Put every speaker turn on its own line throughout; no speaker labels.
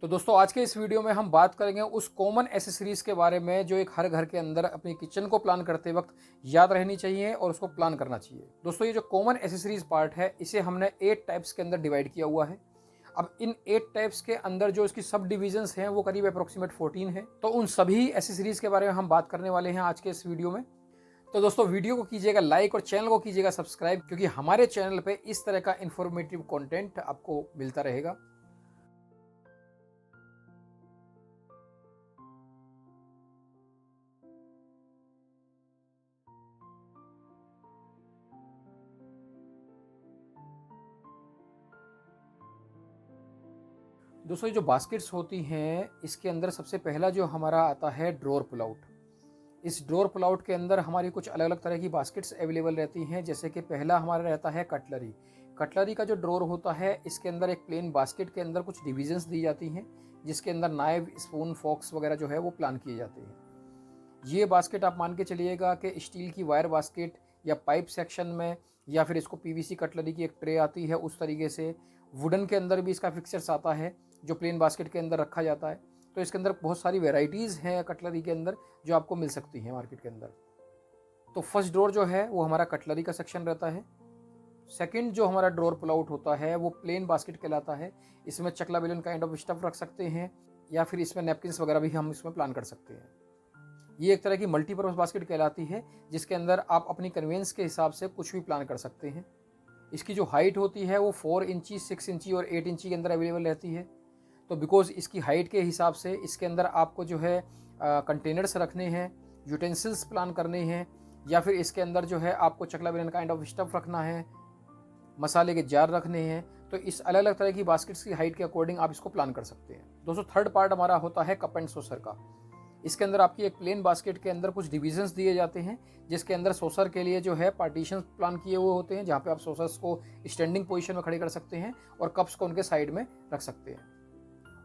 तो दोस्तों आज के इस वीडियो में हम बात करेंगे उस कॉमन एसेसरीज के बारे में जो एक हर घर के अंदर अपनी किचन को प्लान करते वक्त याद रहनी चाहिए और उसको प्लान करना चाहिए। दोस्तों ये जो कॉमन एसेसरीज पार्ट है इसे हमने 8 टाइप्स के अंदर डिवाइड किया हुआ है। अब इन 8 टाइप्स के अंदर जो इसकी सब डिविजन्स हैं वो करीब अप्रोक्सीमेट 14 है। तो उन सभी एसेसरीज के बारे में हम बात करने वाले हैं आज के इस वीडियो में। तो दोस्तों वीडियो को कीजिएगा लाइक और चैनल को कीजिएगा सब्सक्राइब, क्योंकि हमारे चैनल पे इस तरह का इंफॉर्मेटिव कंटेंट आपको मिलता रहेगा। दोस्तों ये जो बास्केट्स होती हैं इसके अंदर सबसे पहला जो हमारा आता है ड्रॉर पुल आउट। इस ड्रॉर पुल आउट के अंदर हमारी कुछ अलग अलग तरह की बास्केट्स अवेलेबल रहती हैं। जैसे कि पहला हमारा रहता है कटलरी। कटलरी का जो ड्रॉर होता है इसके अंदर एक प्लेन बास्केट के अंदर कुछ डिविजन्स दी जाती हैं, जिसके अंदर नाइफ, स्पून, फॉक्स वगैरह जो है वो प्लान किए जाते हैं। ये बास्केट आप मान के चलिएगा कि स्टील की वायर बास्केट या पाइप सेक्शन में, या फिर इसको पीवीसी कटलरी की एक ट्रे आती है उस तरीके से। वुडन के अंदर भी इसका फिक्सचर्स आता है जो प्लेन बास्केट के अंदर रखा जाता है। तो इसके अंदर बहुत सारी वेराइटीज़ हैं कटलरी के अंदर जो आपको मिल सकती हैं मार्केट के अंदर। तो फर्स्ट ड्रॉर जो है वो हमारा कटलरी का सेक्शन रहता है। सेकंड जो हमारा ड्रॉर पुल आउट होता है वो प्लेन बास्केट कहलाता है। इसमें चकला बेलन काइंड ऑफ स्टफ रख सकते हैं, या फिर इसमें नैपकिन्स वगैरह भी हम इसमें प्लान कर सकते हैं। ये एक तरह की मल्टीपर्पज़ बास्केट कहलाती है, जिसके अंदर आप अपनी कन्वीनियंस के हिसाब से कुछ भी प्लान कर सकते हैं। इसकी जो हाइट होती है वो 4 इंची, 6 इंची और 8 इंची के अंदर अवेलेबल रहती है। तो बिकॉज़ इसकी हाइट के हिसाब से इसके अंदर आपको जो है कंटेनर्स रखने हैं, यूटेंसिल्स प्लान करने हैं, या फिर इसके अंदर जो है आपको चकला बेलन काइंड ऑफ स्टफ रखना है, मसाले के जार रखने हैं। तो इस अलग अलग तरह की बास्केट्स की हाइट के अकॉर्डिंग आप इसको प्लान कर सकते हैं। दोस्तों थर्ड पार्ट हमारा होता है कप एंड सॉसर का। इसके अंदर आपकी एक प्लेन बास्केट के अंदर कुछ डिविजन्स दिए जाते हैं, जिसके अंदर सॉसर के लिए जो है पार्टीशंस प्लान किए हुए होते हैं, जहाँ पे आप सॉसर्स को स्टैंडिंग पोजीशन में खड़े कर सकते हैं और कप्स को उनके साइड में रख सकते हैं।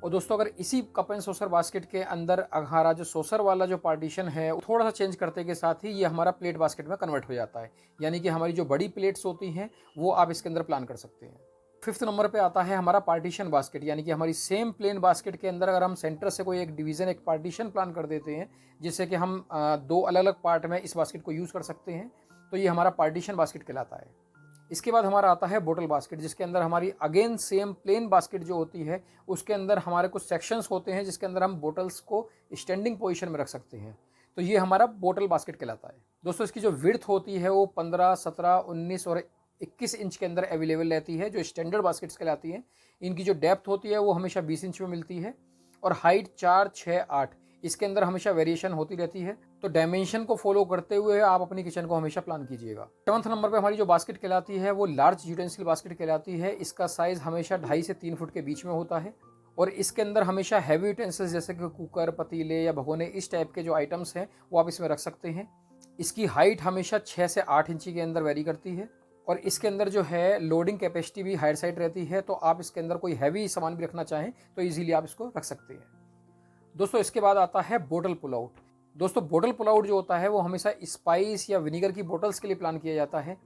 और दोस्तों अगर इसी कप एंड सॉसर बास्केट के अंदर हमारा जो सॉसर वाला जो पार्टीशन है वो थोड़ा सा चेंज करते के साथ ही ये हमारा प्लेट बास्केट में कन्वर्ट हो जाता है। यानी कि हमारी जो बड़ी प्लेट्स होती हैं वो आप इसके अंदर प्लान कर सकते हैं। फिफ्थ नंबर पे आता है हमारा पार्टीशन बास्केट। यानी कि हमारी सेम प्लेन बास्केट के अंदर अगर हम सेंटर से कोई एक डिवीज़न, एक पार्टीशन प्लान कर देते हैं, जिससे कि हम दो अलग अलग पार्ट में इस बास्केट को यूज़ कर सकते हैं, तो ये हमारा पार्टीशन बास्केट कहलाता है। इसके बाद हमारा आता है बोतल बास्केट, जिसके अंदर हमारी अगेन सेम प्लेन बास्केट जो होती है उसके अंदर हमारे कुछ सेक्शंस होते हैं, जिसके अंदर हम बोटल्स को स्टैंडिंग पोजीशन में रख सकते हैं। तो ये हमारा बोतल बास्केट कहलाता है। दोस्तों इसकी जो विड्थ होती है वो 15, 17, 19 और 21 इंच के अंदर अवेलेबल रहती है, जो स्टैंडर्ड बास्केट्स कहलाती हैं। इनकी जो डेप्थ होती है वो हमेशा 20 इंच में मिलती है, और हाइट 4, 6, 8 इसके अंदर हमेशा वेरिएशन होती रहती है। तो डायमेंशन को फॉलो करते हुए आप अपनी किचन को हमेशा प्लान कीजिएगा। 7वें नंबर पे हमारी जो बास्केट कहलाती है वो लार्ज यूटेंसिल बास्केट कहलाती है। इसका साइज हमेशा 2.5 से 3 फुट के बीच में होता है, और इसके अंदर हमेशा हैवी यूटेंसिल्स जैसे कि कुकर, पतीले या भगोने, इस टाइप के जो आइटम्स हैं वो आप इसमें रख सकते हैं। इसकी हाइट हमेशा 6 से 8 इंची के अंदर वेरी करती है, और इसके अंदर जो है लोडिंग कैपेसिटी भी हायर साइड रहती है। तो आप इसके अंदर कोई हैवी सामान भी रखना चाहें तो ईजिली आप इसको रख सकते हैं। दोस्तों इसके बाद आता है बोतल पुल आउट। दोस्तों बोतल पुल आउट जो होता है वो हमेशा स्पाइस या विनीगर की बोतल्स के लिए प्लान किया जाता है।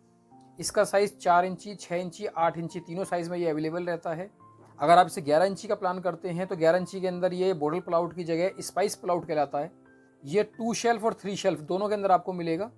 इसका साइज़ 4 इंची, 6 इंची, 8 इंची तीनों साइज़ में ये अवेलेबल रहता है। अगर आप इसे 11 इंची का प्लान करते हैं तो 11 इंची के अंदर ये बोतल पुल आउट की जगह स्पाइस पुल आउट कहलाता है। ये 2 शेल्फ और 3 शेल्फ दोनों के अंदर आपको मिलेगा।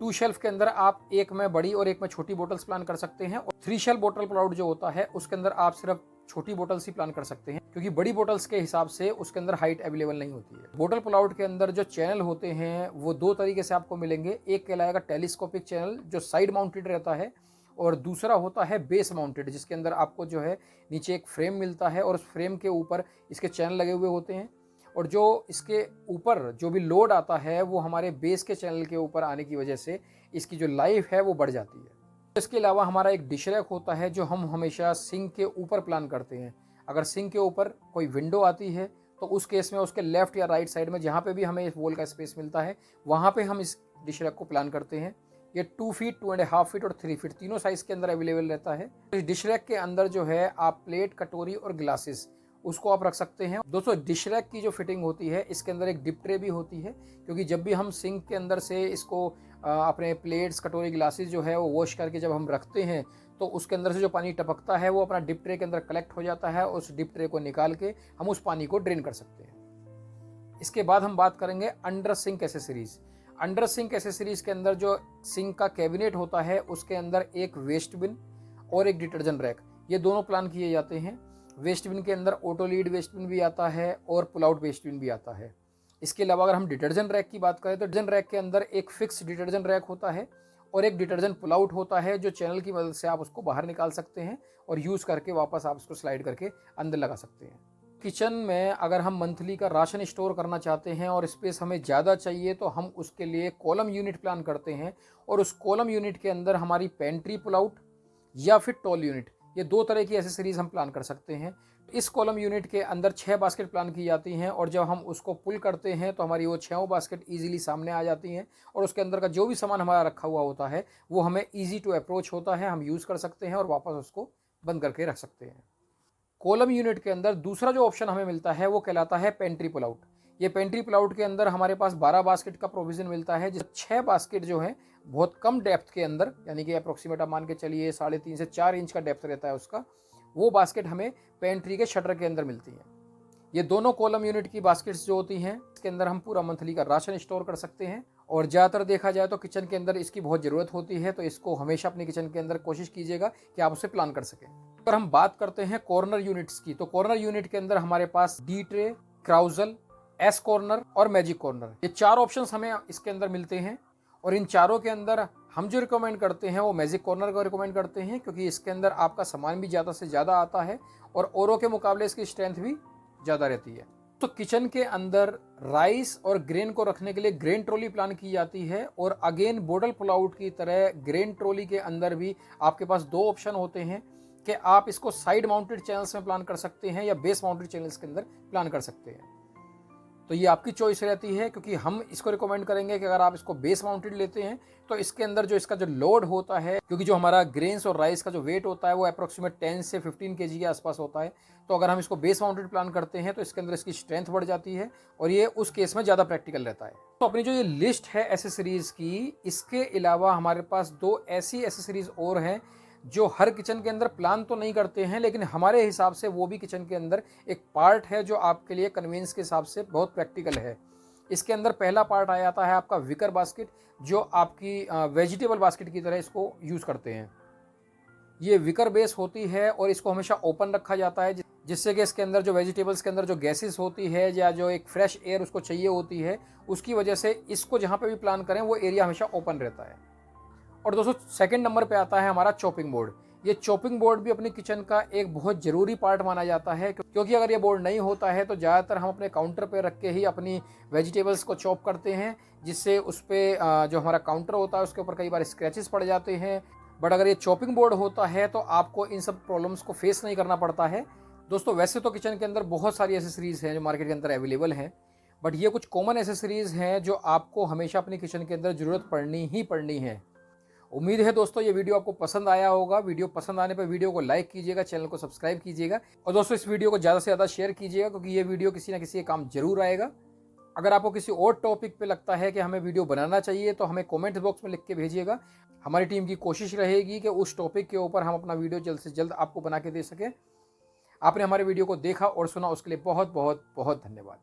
2 शेल्फ के अंदर आप एक में बड़ी और एक में छोटी बोतल्स प्लान कर सकते हैं, और 3 शेल्फ बोतल पुल आउट जो होता है उसके अंदर आप सिर्फ छोटी बोतल्स ही प्लान कर सकते हैं, क्योंकि बड़ी बोतल्स के हिसाब से उसके अंदर हाइट अवेलेबल नहीं होती है। बोतल पुल आउट के अंदर जो चैनल होते हैं वो 2 तरीके से आपको मिलेंगे। एक कहलाएगा टेलीस्कोपिक चैनल जो साइड माउंटेड रहता है, और दूसरा होता है बेस माउंटेड, जिसके अंदर आपको जो है नीचे एक फ्रेम मिलता है और उस फ्रेम के ऊपर इसके चैनल लगे हुए होते हैं, और जो इसके ऊपर जो भी लोड आता है वो हमारे बेस के चैनल के ऊपर आने की वजह से इसकी जो लाइफ है वो बढ़ जाती है। इसके अलावा हमारा एक डिश रैक होता है जो हम हमेशा सिंक के ऊपर प्लान करते हैं। अगर सिंक के ऊपर कोई विंडो आती है तो उस केस में उसके लेफ्ट या राइट साइड में जहाँ पे भी हमें इस वॉल का स्पेस मिलता है वहाँ पे हम इस डिश रैक को प्लान करते हैं। ये 2 फीट, 2.5 फीट और 3 फीट तीनों साइज़ के अंदर अवेलेबल रहता है। इस डिश रैक के अंदर जो है आप प्लेट, कटोरी और ग्लासेस उसको आप रख सकते हैं। दोस्तों डिश रैक की जो फिटिंग होती है इसके अंदर एक डिप ट्रे भी होती है, क्योंकि जब भी हम सिंक के अंदर से इसको अपने प्लेट्स, कटोरी, ग्लासेस जो है वो वॉश करके जब हम रखते हैं तो उसके अंदर से जो पानी टपकता है वो अपना डिप ट्रे के अंदर कलेक्ट हो जाता है। उस डिप ट्रे को निकाल के हम उस पानी को ड्रेन कर सकते हैं। इसके बाद हम बात करेंगे under sink accessories. Under sink accessories के अंदर जो सिंक का कैबिनेट होता है उसके अंदर एक वेस्ट बिन और एक डिटर्जेंट रैक, ये दोनों प्लान किए जाते हैं। वेस्ट बिन के अंदर ऑटो लीड वेस्ट बिन भी आता है और पुल आउट वेस्ट बिन भी आता है। इसके अलावा अगर हम डिटर्जेंट रैक की बात करें तो डिटर्जेंट रैक के अंदर एक फिक्स डिटर्जेंट रैक होता है और एक डिटर्जेंट पुल आउट होता है, जो चैनल की मदद से आप उसको बाहर निकाल सकते हैं और यूज़ करके वापस आप उसको स्लाइड करके अंदर लगा सकते हैं। किचन में अगर हम मंथली का राशन स्टोर करना चाहते हैं और स्पेस हमें ज़्यादा चाहिए तो हम उसके लिए कॉलम यूनिट प्लान करते हैं और उस कॉलम यूनिट के अंदर हमारी पेंट्री पुल आउट या फिर टॉल यूनिट, ये दो तरह की एसेसरीज हम प्लान कर सकते हैं। इस कॉलम यूनिट के अंदर 6 बास्केट प्लान की जाती हैं और जब हम उसको पुल करते हैं तो हमारी वो 6 बास्केट इजीली सामने आ जाती हैं और उसके अंदर का जो भी सामान हमारा रखा हुआ होता है वो हमें ईजी टू अप्रोच होता है, हम यूज़ कर सकते हैं और वापस उसको बंद करके रख सकते हैं। कॉलम यूनिट के अंदर दूसरा जो ऑप्शन हमें मिलता है वो कहलाता है पेंट्री पुल आउट। ये पेंट्री पुल आउट के अंदर हमारे पास 12 बास्केट का प्रोविज़न मिलता है, जिस 6 बास्केट जो है बहुत कम डेप्थ के अंदर, यानी कि अप्रोक्सीमेट आप मान के चलिए 3.5 से 4 इंच का डेप्थ रहता है उसका, वो बास्केट हमें पेंट्री के शटर के अंदर मिलती है। ये दोनों कॉलम यूनिट की बास्केट्स जो होती हैं इसके अंदर हम पूरा मंथली का राशन स्टोर कर सकते हैं और ज़्यादातर देखा जाए तो किचन के अंदर इसकी बहुत ज़रूरत होती है, तो इसको हमेशा अपने किचन के अंदर कोशिश कीजिएगा कि आप उसे प्लान कर सकें। अगर हम बात करते हैं कॉर्नर यूनिट्स की, तो कॉर्नर यूनिट के अंदर हमारे पास D tray, carousel, S corner और मैजिक कॉर्नर, ये 4 ऑप्शंस हमें इसके अंदर मिलते हैं और इन चारों के अंदर हम जो रिकमेंड करते हैं वो मैजिक कॉर्नर को रिकमेंड करते हैं, क्योंकि इसके अंदर आपका सामान भी ज़्यादा से ज़्यादा आता है और औरों के मुकाबले इसकी स्ट्रेंथ भी ज़्यादा रहती है। तो किचन के अंदर राइस और ग्रेन को रखने के लिए ग्रेन ट्रॉली प्लान की जाती है और अगेन बॉटल पुल आउट की तरह ग्रेन ट्रॉली के अंदर भी आपके पास 2 ऑप्शन होते हैं कि आप इसको साइड माउंटेड चैनल्स में प्लान कर सकते हैं या बेस माउंटेड चैनल्स के अंदर प्लान कर सकते हैं। तो ये आपकी चॉइस रहती है, क्योंकि हम इसको रिकमेंड करेंगे कि अगर आप इसको बेस माउंटेड लेते हैं तो इसके अंदर जो इसका जो लोड होता है, क्योंकि जो हमारा ग्रेन्स और राइस का जो वेट होता है वो अप्रोक्सीमेट 10 से 15 kg के आसपास होता है, तो अगर हम इसको बेस माउंटेड प्लान करते हैं तो इसके अंदर इसकी स्ट्रेंथ बढ़ जाती है और ये उस केस में ज़्यादा प्रैक्टिकल रहता है। तो अपनी जो ये लिस्ट है एसेसरीज़ की, इसके अलावा हमारे पास 2 ऐसी एसेसरीज़ और हैं जो हर किचन के अंदर प्लान तो नहीं करते हैं, लेकिन हमारे हिसाब से वो भी किचन के अंदर एक पार्ट है जो आपके लिए कन्वीनियंस के हिसाब से बहुत प्रैक्टिकल है। इसके अंदर पहला पार्ट आ जाता है आपका विकर बास्केट, जो आपकी वेजिटेबल बास्केट की तरह इसको यूज़ करते हैं। ये विकर बेस होती है और इसको हमेशा ओपन रखा जाता है, जिससे कि इसके अंदर जो वेजिटेबल्स के अंदर जो गैसेस होती है या जो एक फ्रेश एयर उसको चाहिए होती है, उसकी वजह से इसको जहाँ पे भी प्लान करें वो एरिया हमेशा ओपन रहता है। और दोस्तों सेकंड नंबर पे आता है हमारा चॉपिंग बोर्ड। ये चॉपिंग बोर्ड भी अपनी किचन का एक बहुत ज़रूरी पार्ट माना जाता है, क्योंकि अगर ये बोर्ड नहीं होता है तो ज़्यादातर हम अपने काउंटर पे रख के ही अपनी वेजिटेबल्स को चॉप करते हैं, जिससे उस पर जो हमारा काउंटर होता है उसके ऊपर कई बार स्क्रैचेस पड़ जाते हैं। बट अगर ये चॉपिंग बोर्ड होता है तो आपको इन सब प्रॉब्लम्स को फेस नहीं करना पड़ता है। दोस्तों वैसे तो किचन के अंदर बहुत सारी एसेसरीज़ हैं जो मार्केट के अंदर अवेलेबल हैं, बट ये कुछ कॉमन एसेसरीज़ हैं जो आपको हमेशा अपनी किचन के अंदर ज़रूरत पड़नी ही पड़नी है। उम्मीद है दोस्तों ये वीडियो आपको पसंद आया होगा। वीडियो पसंद आने पर वीडियो को लाइक कीजिएगा, चैनल को सब्सक्राइब कीजिएगा और दोस्तों इस वीडियो को ज़्यादा से ज़्यादा शेयर कीजिएगा, क्योंकि ये वीडियो किसी ना किसी के काम जरूर आएगा। अगर आपको किसी और टॉपिक पे लगता है कि हमें वीडियो बनाना चाहिए तो हमें कमेंट बॉक्स में लिख के भेजिएगा। हमारी टीम की कोशिश रहेगी कि उस टॉपिक के ऊपर हम अपना वीडियो जल्द से जल्द आपको बना के दे सकें। आपने हमारे वीडियो को देखा और सुना उसके लिए बहुत बहुत बहुत धन्यवाद।